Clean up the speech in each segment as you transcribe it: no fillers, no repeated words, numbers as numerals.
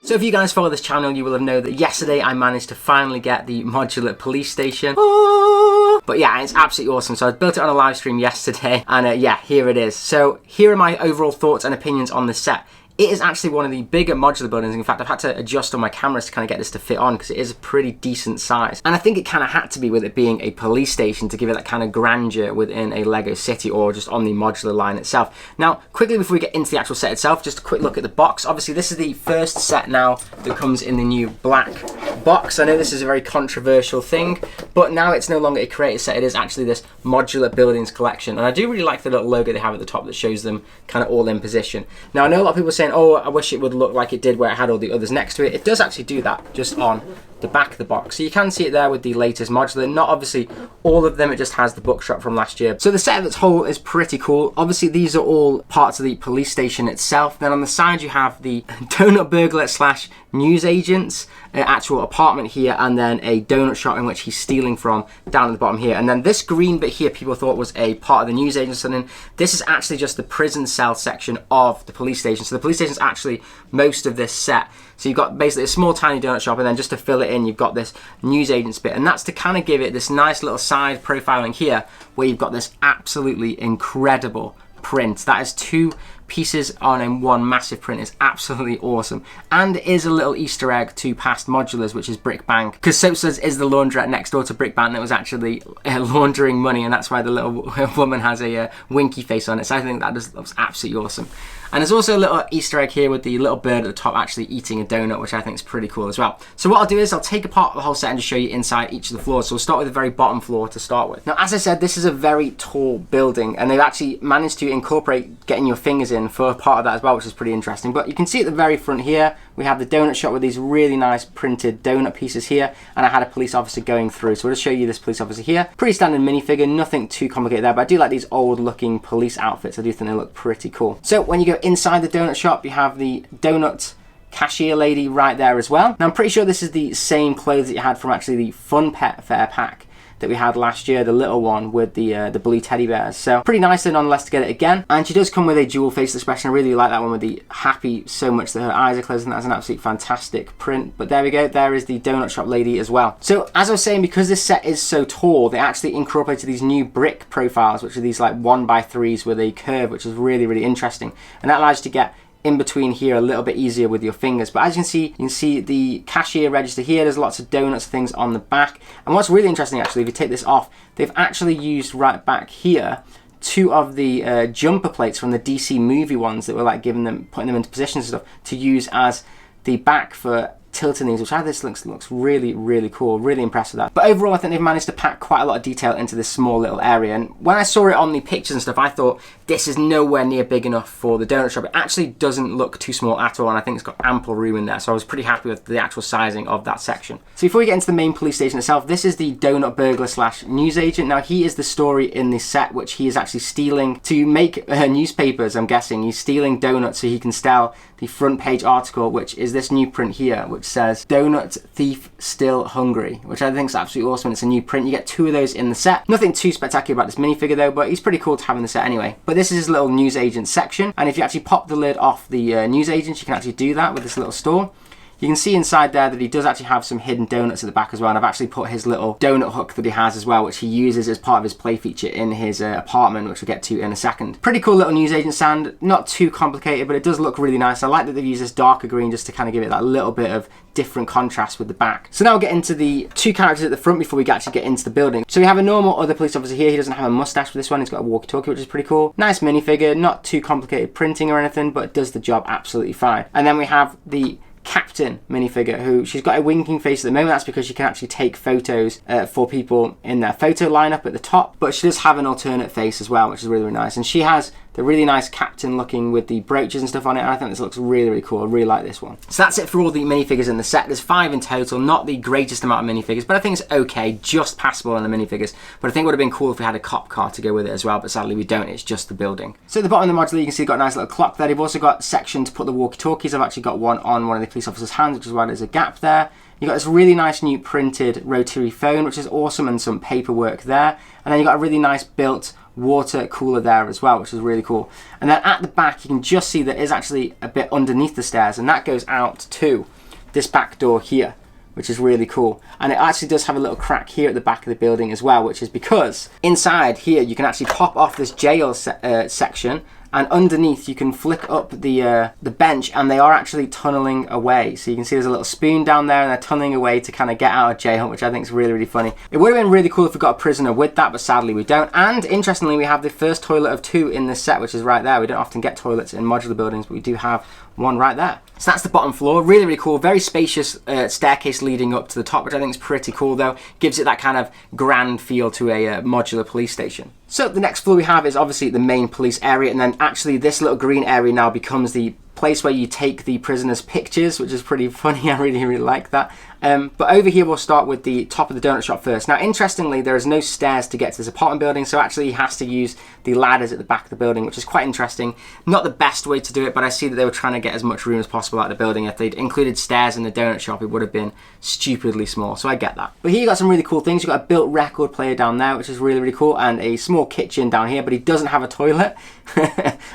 So if you guys follow this channel, you will have known that yesterday I managed to finally get the modular police station. But yeah, it's absolutely awesome. So I built it on a live stream yesterday, and yeah, here it is. So here are my overall thoughts and opinions on the set. It is actually one of the bigger modular buildings. In fact, I've had to adjust on my cameras to kind of get this to fit on because it is a pretty decent size. And I think it kind of had to be with it being a police station to give it that kind of grandeur within a LEGO city or just on the modular line itself. Now, quickly before we get into the actual set itself, just a quick look at the box. Obviously, this is the first set now that comes in the new black box. I know this is a very controversial thing, but now it's no longer a creator set. It is actually this modular buildings collection. And I do really like the little logo they have at the top that shows them kind of all in position. Now, I know a lot of people are saying, oh, I wish it would look like it did where it had all the others next to it. It does actually do that just on the back of the box. So you can see it there with the latest modular. Not obviously all of them, it just has the bookshot from last year. So the set as a whole is pretty cool. Obviously these are all parts of the police station itself. Then on the side you have the donut burglar slash newsagent's actual apartment here, and then a donut shop in which he's stealing from down at the bottom here. And then this green bit here people thought was a part of the newsagent or something. This is actually just the prison cell section of the police station. So the police station is actually most of this set. So you've got basically a small tiny donut shop, and then just to fill it in you've got this newsagent's bit, and that's to kind of give it this nice little side profiling here where you've got this absolutely incredible print. That is two pieces on in one massive print. Is absolutely awesome, and it is a little Easter egg to past modulars, which is Brick Bank, because Suds is the laundrette next door to Brick Bank that was actually laundering money, and that's why the little woman has a winky face on it. So I think that just looks absolutely awesome. And there's also a little Easter egg here with the little bird at the top actually eating a donut, which I think is pretty cool as well. So what I'll do is I'll take apart the whole set and just show you inside each of the floors. So we'll start with the very bottom floor to start with. Now, as I said, this is a very tall building, and they've actually managed to incorporate getting your fingers in for part of that as well, which is pretty interesting. But you can see at the very front here, we have the donut shop with these really nice printed donut pieces here, and I had a police officer going through. So we'll just show you this police officer here. Pretty standard minifigure, nothing too complicated there, but I do like these old looking police outfits. I do think they look pretty cool. So when you go inside the donut shop, you have the donut cashier lady right there as well. Now I'm pretty sure this is the same clothes that you had from actually the Fun Pet Fair pack that we had last year, the little one with the blue teddy bears. So pretty nice then nonetheless to get it again. And she does come with a dual face expression. I really like that one with the happy so much that her eyes are closed, and that's an absolute fantastic print. But there we go, there is the donut shop lady as well. So as I was saying, because this set is so tall, they actually incorporated these new brick profiles, which are these like 1x3s with a curve, which is really, really interesting. And that allows you to get in between here a little bit easier with your fingers. But as you can see the cashier register here, there's lots of donuts things on the back. And what's really interesting actually, if you take this off, they've actually used right back here two of the jumper plates from the DC movie ones that were like putting them into positions and stuff to use as the back for tilting these, which I think looks really, really cool. Really impressed with that. But overall, I think they've managed to pack quite a lot of detail into this small little area. And when I saw it on the pictures and stuff, I thought this is nowhere near big enough for the donut shop. It actually doesn't look too small at all, and I think it's got ample room in there. So I was pretty happy with the actual sizing of that section. So before we get into the main police station itself, this is the donut burglar slash newsagent. Now he is the story in this set, which he is actually stealing to make newspapers, I'm guessing. He's stealing donuts so he can sell the front page article, which is this new print here, which says "Donut Thief Still Hungry," which I think is absolutely awesome. It's a new print. You get two of those in the set. Nothing too spectacular about this minifigure though, but he's pretty cool to have in the set anyway. But this is his little newsagent section, and if you actually pop the lid off the newsagent, you can actually do that with this little store. You can see inside there that he does actually have some hidden donuts at the back as well, and I've actually put his little donut hook that he has as well, which he uses as part of his play feature in his apartment, which we'll get to in a second. Pretty cool little newsagent stand, not too complicated, but it does look really nice. I like that they've used this darker green just to kind of give it that little bit of different contrast with the back. So now we'll get into the two characters at the front before we actually get into the building. So we have a normal other police officer here. He doesn't have a mustache for this one. He's got a walkie-talkie, which is pretty cool. Nice minifigure, not too complicated printing or anything, but does the job absolutely fine. And then we have the Captain minifigure, who she's got a winking face at the moment. That's because she can actually take photos for people in their photo lineup at the top, but she does have an alternate face as well, which is really, really nice. And she has the really nice captain looking with the brooches and stuff on it, and I think this looks really, really cool. I really like this one. So that's it for all the minifigures in the set. There's 5 in total, not the greatest amount of minifigures, but I think it's okay, just passable on the minifigures. But I think it would have been cool if we had a cop car to go with it as well, but sadly we don't, it's just the building. So at the bottom of the modular, you can see you've got a nice little clock there. They've also got a section to put the walkie-talkies. I've actually got one on one of the police officers' hands, which is why there's a gap there. You've got this really nice new printed rotary phone, which is awesome, and some paperwork there. And then you've got a really nice built water cooler there as well, which is really cool. And then at the back, you can just see there is actually a bit underneath the stairs, and that goes out to this back door here, which is really cool. And it actually does have a little crack here at the back of the building as well, which is because inside here you can actually pop off this jail section, and underneath you can flick up the bench, and they are actually tunneling away. So you can see there's a little spoon down there, and they're tunneling away to kind of get out of jail, which I think is really, really funny. It would have been really cool if we got a prisoner with that, but sadly we don't. And interestingly, we have the first toilet of 2 in this set, which is right there. We don't often get toilets in modular buildings, but we do have one right there. So that's the bottom floor. Really, really cool. Very spacious staircase leading up to the top, which I think is pretty cool though. Gives it that kind of grand feel to a modular police station. So the next floor we have is obviously the main police area, and then actually this little green area now becomes the place where you take the prisoners' pictures, which is pretty funny. I really, really like that. But over here we'll start with the top of the donut shop first. Now interestingly, there is no stairs to get to this apartment building, so actually he has to use the ladders at the back of the building, which is quite interesting. Not the best way to do it, but I see that they were trying to get as much room as possible out of the building. If they'd included stairs in the donut shop, it would have been stupidly small, so I get that. But here you got some really cool things. You've got a built record player down there, which is really, really cool, and a small kitchen down here, but he doesn't have a toilet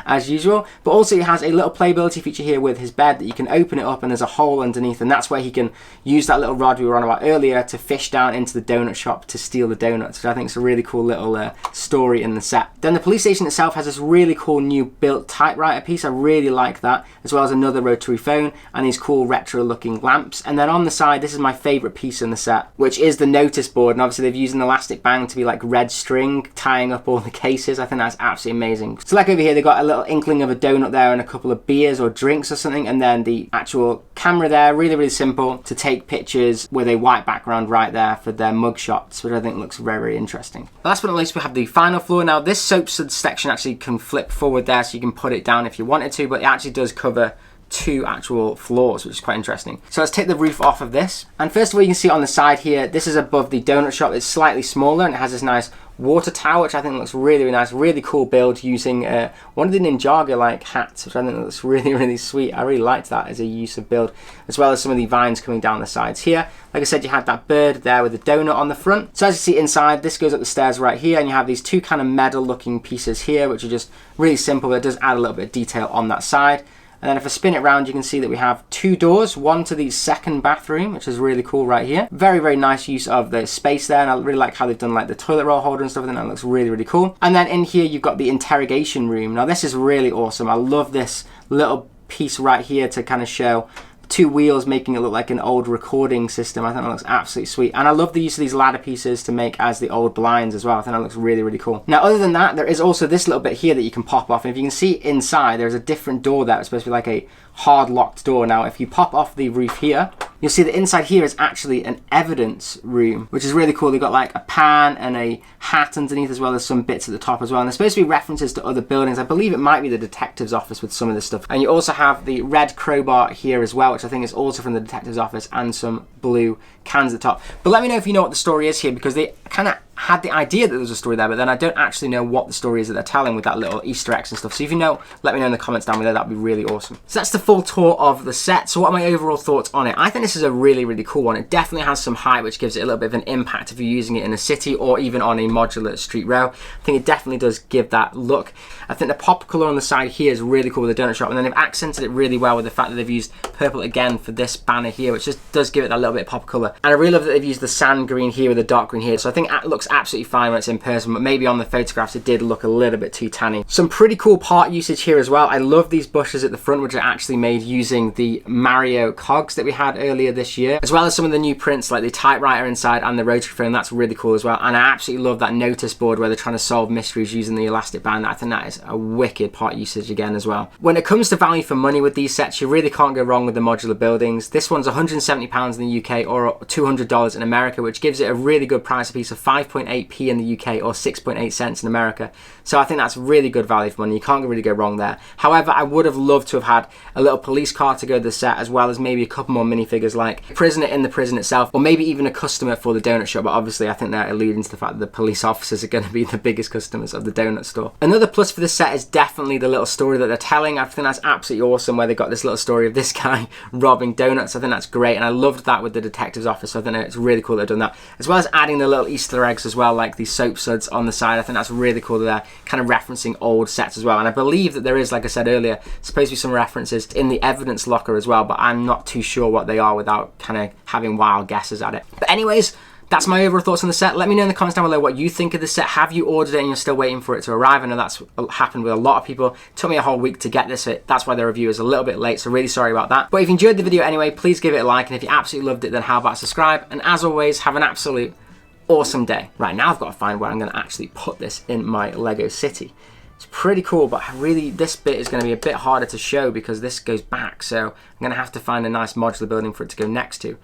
as usual. But also he has a little playability feature here with his bed that you can open it up and there's a hole underneath, and that's where he can use that little rod we were on about earlier to fish down into the donut shop to steal the donuts, which I think is a really cool little story in the set. Then the police station itself has this really cool new built typewriter piece. I really like that, as well as another rotary phone and these cool retro looking lamps. And then on the side, this is my favorite piece in the set, which is the notice board. And obviously they've used an elastic band to be like red string tying up all the cases. I think that's absolutely amazing. So like over here, they've got a little inkling of a donut there and a couple of beers or drinks or something, and then the actual camera there, really, really simple to take pictures with a white background right there for their mug shots, which I think looks very, very interesting. Last but not least, we have the final floor. Now this soap suds section actually can flip forward there, so you can put it down if you wanted to, but it actually does cover 2 actual floors, which is quite interesting. So let's take the roof off of this. And first of all, you can see on the side here, this is above the donut shop. It's slightly smaller and it has this nice water tower, which I think looks really, really nice. Really cool build using one of the Ninjago like hats, which I think looks really, really sweet. I really liked that as a use of build, as well as some of the vines coming down the sides here. Like I said, you had that bird there with the donut on the front. So as you see inside, this goes up the stairs right here, and you have these 2 kind of metal looking pieces here, which are just really simple, but it does add a little bit of detail on that side. And then if I spin it around, you can see that we have 2 doors, one to the second bathroom, which is really cool right here. Very, very nice use of the space there, and I really like how they've done like the toilet roll holder and stuff, and that looks really, really cool. And then in here, you've got the interrogation room. Now this is really awesome. I love this little piece right here to kind of show 2 wheels making it look like an old recording system. I think that looks absolutely sweet. And I love the use of these ladder pieces to make as the old blinds as well. I think that looks really, really cool. Now, other than that, there is also this little bit here that you can pop off. And if you can see inside, there's a different door there. It's supposed to be like a hard locked door. Now, if you pop off the roof here, you'll see that inside here is actually an evidence room, which is really cool. They've got like a pan and a hat underneath, as well as some bits at the top as well. And there's supposed to be references to other buildings. I believe it might be the detective's office with some of this stuff. And you also have the red crowbar here as well, which I think is also from the detective's office, and some blue cans at the top. But let me know if you know what the story is here, because they kind of had the idea that there was a story there, but then I don't actually know what the story is that they're telling with that little Easter eggs and stuff. So if you know, let me know in the comments down below. That'd be really awesome. So that's the full tour of the set. So what are my overall thoughts on it? I think this is a really, really cool one. It definitely has some height, which gives it a little bit of an impact if you're using it in a city or even on a modular street row. I think it definitely does give that look. I think the pop color on the side here is really cool with the donut shop, and then they've accented it really well with the fact that they've used purple again for this banner here, which just does give it that little bit of pop color. And I really love that they've used the sand green here with the dark green here. So I think it looks absolutely fine when it's in person, but maybe on the photographs it did look a little bit too tanny. Some pretty cool part usage here as well. I love these bushes at the front, which are actually made using the Mario cogs that we had earlier this year, as well as some of the new prints like the typewriter inside and the rotary phone. That's really cool as well. And I absolutely love that notice board where they're trying to solve mysteries using the elastic band. I think that is a wicked part usage again as well. When it comes to value for money with these sets, you really can't go wrong with the modular buildings. This one's £170 in the UK or $200 in America, which gives it a really good price a piece of 5.8p in the UK or 6.8 cents in America. So I think that's really good value for money. You can't really go wrong there. However, I would have loved to have had a little police car to go to the set, as well as maybe a couple more minifigures like a prisoner in the prison itself, or maybe even a customer for the donut shop. But obviously I think they're alluding to the fact that the police officers are going to be the biggest customers of the donut store. Another plus for this set is definitely the little story that they're telling. I think that's absolutely awesome, where they got this little story of this guy robbing donuts. I think that's great, and I loved that with the detective's office. So I think it's really cool they've done that, as well as adding the little Easter eggs as well, like these soap suds on the side. I think that's really cool that they're kind of referencing old sets as well. And I believe that there is, like I said earlier, supposed to be some references in the evidence locker as well, but I'm not too sure what they are without kind of having wild guesses at it. But anyways, that's my overall thoughts on the set. Let me know in the comments down below what you think of the set. Have you ordered it and you're still waiting for it to arrive? I know that's happened with a lot of people. It took me a whole week to get this. That's why the review is a little bit late, so really sorry about that. But if you enjoyed the video anyway, please give it a like. And if you absolutely loved it, then how about subscribe? And as always, have an absolute awesome day. Right, now I've got to find where I'm going to actually put this in my Lego city. It's pretty cool, but really this bit is going to be a bit harder to show because this goes back. So I'm going to have to find a nice modular building for it to go next to.